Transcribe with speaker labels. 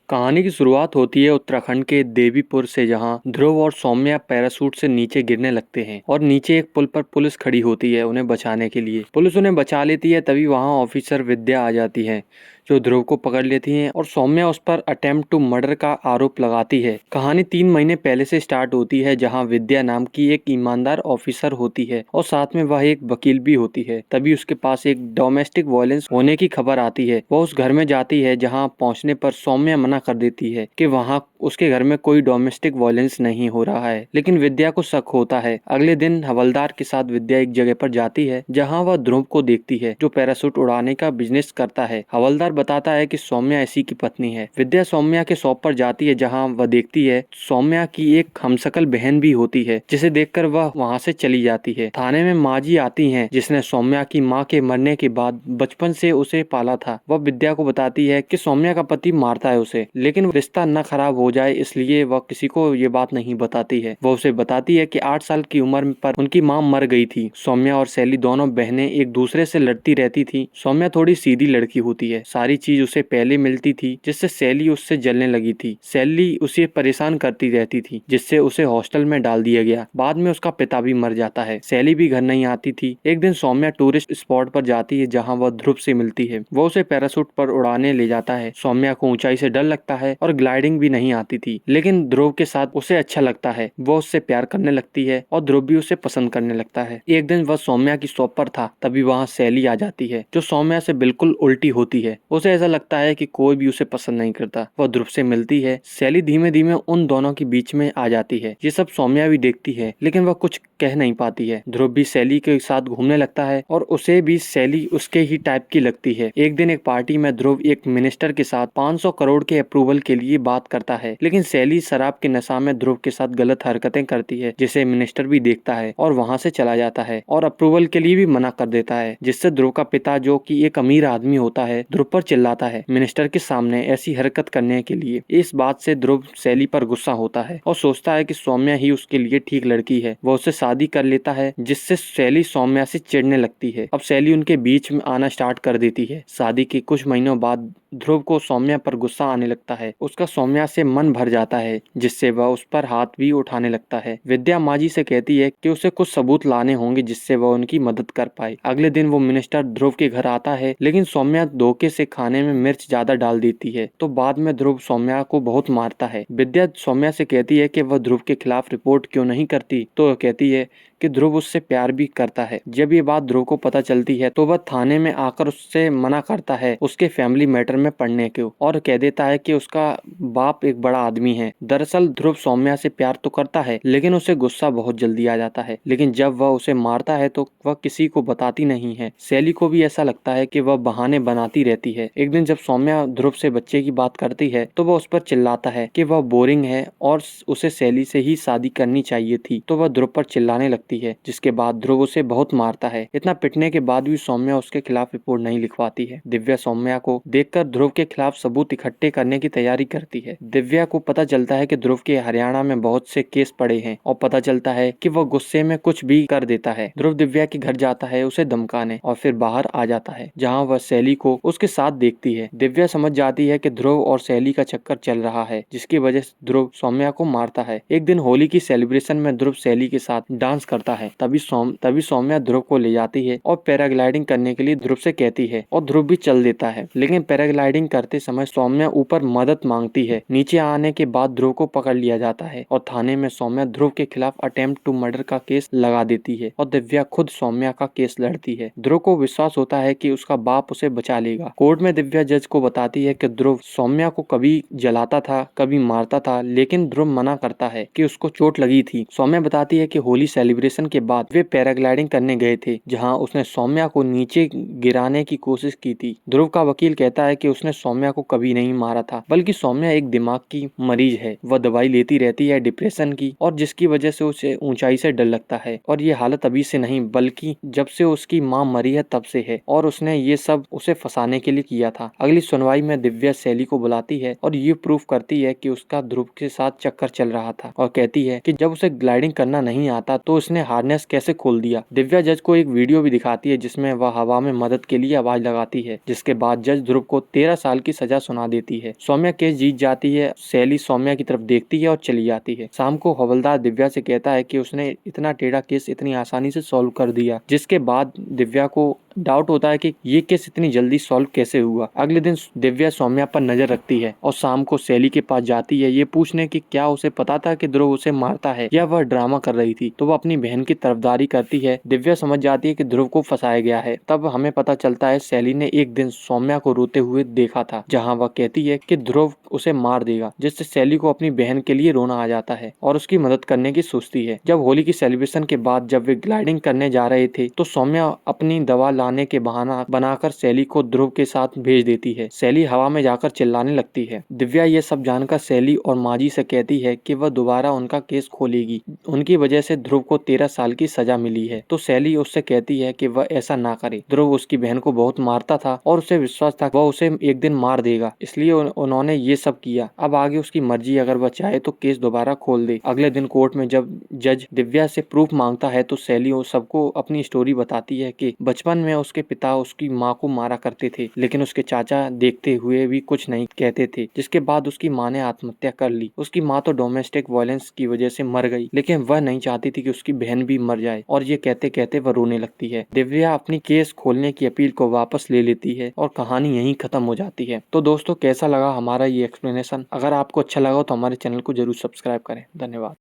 Speaker 1: कहानी की शुरुआत होती है उत्तराखंड के देवीपुर से, जहां ध्रुव और सौम्या पैराशूट से नीचे गिरने लगते हैं और नीचे एक पुल पर पुलिस खड़ी होती है उन्हें बचाने के लिए। पुलिस उन्हें बचा लेती है, तभी वहां ऑफिसर विद्या आ जाती है जो ध्रुव को पकड़ लेती है और सौम्या उस पर अटेम्प्ट टू मर्डर का आरोप लगाती है। कहानी 3 महीने पहले से स्टार्ट होती है, जहां विद्या नाम की एक ईमानदार ऑफिसर होती है और साथ में वह एक वकील भी होती है। तभी उसके पास एक डोमेस्टिक वायलेंस होने की खबर आती है। वह उस घर में जाती है, जहां पहुंचने पर सौम्या मना कर देती है कि वहां उसके घर में कोई डोमेस्टिक वायलेंस नहीं हो रहा है, लेकिन विद्या को शक होता है। अगले दिन हवलदार के साथ विद्या एक जगह पर जाती है जहां वह ध्रुव को देखती है जो पैराशूट उड़ाने का बिजनेस करता है। हवलदार बताता है कि सौम्या इसी की पत्नी है। विद्या सौम्या के शॉप पर जाती है जहां वह देखती है सौम्या की एक हमशक्ल बहन भी होती है, जिसे देखकर वह वहां से चली जाती है। थाने में माजी आती हैं, जिसने सौम्या की मां के मरने के बाद बचपन से उसे पाला था। वह विद्या को बताती है कि सौम्या का पति मारता है उसे, लेकिन रिश्ता न खराब हो जाए इसलिए वह किसी को ये बात नहीं बताती है। वह उसे बताती है कि 8 साल की उम्र पर उनकी मां मर गई थी। सौम्या और सैली दोनों बहनें एक दूसरे से लड़ती रहती थी। सौम्या थोड़ी सीधी लड़की होती है, सारी चीज उसे पहले मिलती थी, जिससे सैली उससे जलने लगी थी। सैली उसे परेशान करती रहती थी, जिससे उसे हॉस्टल में डाल दिया गया। बाद में उसका पिता भी मर जाता है। सैली भी घर नहीं आती थी। एक दिन सौम्या टूरिस्ट स्पॉट पर जाती है जहाँ वह ध्रुव से मिलती है। वह उसे पैराशूट पर उड़ाने ले जाता है। सौम्या को ऊंचाई से डर लगता है और ग्लाइडिंग भी नहीं आती थी, लेकिन ध्रुव के साथ उसे अच्छा लगता है। वह उससे प्यार करने लगती है और ध्रुव भी उसे पसंद करने लगता है। एक दिन वह सौम्या की शॉप पर था, तभी वहाँ सैली आ जाती है जो सौम्या से बिल्कुल उल्टी होती है। उसे ऐसा लगता है कि कोई भी उसे पसंद नहीं करता। वह ध्रुव से मिलती है। सैली धीमे धीमे उन दोनों के बीच में आ जाती है। ये सब सौम्या भी देखती है, लेकिन वह कुछ कह नहीं पाती है। ध्रुव भी सैली के साथ घूमने लगता है और उसे भी सैली उसके ही टाइप की लगती है। एक दिन एक पार्टी में ध्रुव एक मिनिस्टर के साथ 500 करोड़ के अप्रूवल के लिए बात करता है, लेकिन सैली शराब के नशा में ध्रुव के साथ गलत हरकतें करती है, जिसे मिनिस्टर भी देखता है और वहां से चला जाता है और अप्रूवल के लिए भी मना कर देता है, जिससे ध्रुव का पिता, जो कि एक अमीर आदमी होता है, ध्रुव पर चिल्लाता है मिनिस्टर के सामने ऐसी हरकत करने के लिए। इस बात से ध्रुव सैली पर गुस्सा होता है और सोचता है कि सौम्या ही उसके लिए ठीक लड़की है। वह उससे शादी कर लेता है, जिससे सैली सौम्या से चिढ़ने लगती है। अब सैली उनके बीच में आना स्टार्ट कर देती है। शादी के कुछ महीनों बाद ध्रुव को सौम्या पर गुस्सा आने लगता है। उसका सौम्या से मन भर जाता है, जिससे वह उस पर हाथ भी उठाने लगता है। विद्या माजी से कहती है कि उसे कुछ सबूत लाने होंगे जिससे वह उनकी मदद कर पाए। अगले दिन वो मिनिस्टर ध्रुव के घर आता है, लेकिन सौम्या धोखे से खाने में मिर्च ज्यादा डाल देती है, तो बाद में ध्रुव सौम्या को बहुत मारता है। विद्या सौम्या से कहती है कि वह ध्रुव के खिलाफ रिपोर्ट क्यों नहीं करती, तो कहती है कि ध्रुव उससे प्यार भी करता है। जब ये बात ध्रुव को पता चलती है तो वह थाने में आकर उससे मना करता है उसके फैमिली मैटर में पढ़ने को, और कह देता है कि उसका बाप एक बड़ा आदमी है। दरअसल ध्रुव सौम्या से प्यार तो करता है, लेकिन उसे गुस्सा बहुत जल्दी आ जाता है। लेकिन जब वह उसे मारता है तो वह किसी को बताती नहीं है। सैली को भी ऐसा लगता है कि वह बहाने बनाती रहती है। एक दिन जब सौम्या ध्रुव से बच्चे की बात करती है तो वह उस पर चिल्लाता है कि वह बोरिंग है और उसे सैली से ही शादी करनी चाहिए थी, तो वह ध्रुव पर चिल्लाने लगती है, जिसके बाद ध्रुव उसे बहुत मारता है। इतना पिटने के बाद भी सौम्या उसके खिलाफ रिपोर्ट नहीं लिखवाती है। दिव्या सौम्या को देखकर ध्रुव के खिलाफ सबूत इकट्ठे करने की तैयारी करती है। दिव्या को पता चलता है कि ध्रुव के हरियाणा में बहुत से केस पड़े हैं और पता चलता है कि वह गुस्से में कुछ भी कर देता है। ध्रुव दिव्या के घर जाता है उसे धमकाने और फिर बाहर आ जाता है, जहाँ वह सैली को उसके साथ देखती है। दिव्या समझ जाती है कि ध्रुव और सैली का चक्कर चल रहा है, जिसकी वजह से ध्रुव सौम्या को मारता है। एक दिन होली की सेलिब्रेशन में ध्रुव सैली के साथ डांस करता है। तभी सौम्या ध्रुव को ले जाती है और पैराग्लाइडिंग करने के लिए ध्रुव से कहती है और ध्रुव भी चल देता है, लेकिन पैराग्लाइडिंग करते समय सौम्या ऊपर मदद मांगती है। नीचे आने के बाद ध्रुव को पकड़ लिया जाता है और थाने में सौम्या ध्रुव के खिलाफ अटेम्प्ट टू मर्डर का केस लगा देती है और दिव्या खुद सौम्या का केस लड़ती है। ध्रुव को विश्वास होता है कि उसका बाप उसे बचा लेगा। कोर्ट में दिव्या जज को बताती है कि ध्रुव सौम्या को कभी जलाता था, कभी मारता था, लेकिन ध्रुव मना करता है कि उसको चोट लगी थी। सौम्या बताती है कि होली सेलिब्रेशन के बाद वे पैराग्लाइडिंग करने गए थे, जहां उसने सौम्या को नीचे गिराने की कोशिश की थी। ध्रुव का वकील कहता है कि उसने सौम्या को कभी नहीं मारा था, बल्कि सौम्या एक दिमाग की मरीज है। वह दवाई लेती रहती है डिप्रेशन की, और जिसकी वजह से उसे ऊंचाई से डर लगता है। और ये हालत अभी से नहीं, बल्कि जब से उसकी माँ मरी है तब से है, और उसने ये सब उसे फंसाने के लिए किया था। अगली सुनवाई में दिव्या सैली को बुलाती है और ये प्रूफ करती है कि उसका ध्रुव के साथ चक्कर चल रहा था, और कहती है कि जब उसे ग्लाइडिंग करना नहीं आता तो उसने हार्नेस कैसे खोल दिया। दिव्या जज को एक वीडियो भी दिखाती है जिसमें वह हवा में मदद के लिए आवाज लगाती है, जिसके बाद जज ध्रुव को 13 साल की सजा सुना देती है। सौम्या केस जीत जाती है। शैली सौम्या की तरफ देखती है और चली जाती है। शाम को हवलदार दिव्या से कहता है कि उसने इतना टेढ़ा केस इतनी आसानी से सॉल्व कर दिया, जिसके बाद दिव्या को डाउट होता है कि ये केस इतनी जल्दी सॉल्व कैसे हुआ। अगले दिन दिव्या सौम्या पर नजर रखती है और शाम को शैली के पास जाती है ये पूछने कि क्या उसे पता था कि ध्रुव उसे मारता है या वह ड्रामा कर रही थी। तो वह अपनी बहन की तरफदारी करती है। दिव्या समझ जाती है कि ध्रुव को फंसाया गया है। तब हमें पता चलता है शैली ने एक दिन सौम्या को रोते हुए देखा था, जहाँ वह कहती है कि ध्रुव उसे मार देगा, जिससे शैली को अपनी बहन के लिए रोना आ जाता है और उसकी मदद करने की सोचती है। जब होली की सेलिब्रेशन के बाद जब वे ग्लाइडिंग करने जा रहे थे तो सौम्या अपनी दवा लाने के बहाना बनाकर शैली को ध्रुव के साथ भेज देती है। शैली हवा में जाकर चिल्लाने लगती है। दिव्या ये सब जानकर शैली और माजी से कहती है कि वह दोबारा उनका केस खोलेगी। उनकी वजह से ध्रुव को 13 साल की सजा मिली है। तो शैली उससे कहती है कि वह ऐसा ना करे। ध्रुव उसकी बहन को बहुत मारता था और उसे विश्वास था वह उसे एक दिन मार देगा, इसलिए उन्होंने ये सब किया। अब आगे उसकी मर्जी, अगर वह चाहे तो केस दोबारा खोल दे। अगले दिन कोर्ट में जब जज दिव्या से प्रूफ मांगता है तो शैली सबको अपनी स्टोरी बताती है कि बचपन में उसके पिता उसकी माँ को मारा करते थे, लेकिन उसके चाचा देखते हुए भी कुछ नहीं कहते थे, जिसके बाद उसकी माँ ने आत्महत्या कर ली। उसकी माँ तो डोमेस्टिक वायलेंस की वजह से मर गई, लेकिन वह नहीं चाहती थी कि उसकी बहन भी मर जाए। और ये कहते कहते वह रोने लगती है। दिव्या अपनी केस खोलने की अपील को वापस ले लेती है और कहानी यहीं खत्म हो जाती है। तो दोस्तों, कैसा लगा हमारा ये एक्सप्लेनेशन? अगर आपको अच्छा लगा तो हमारे चैनल को जरूर सब्सक्राइब करें। धन्यवाद।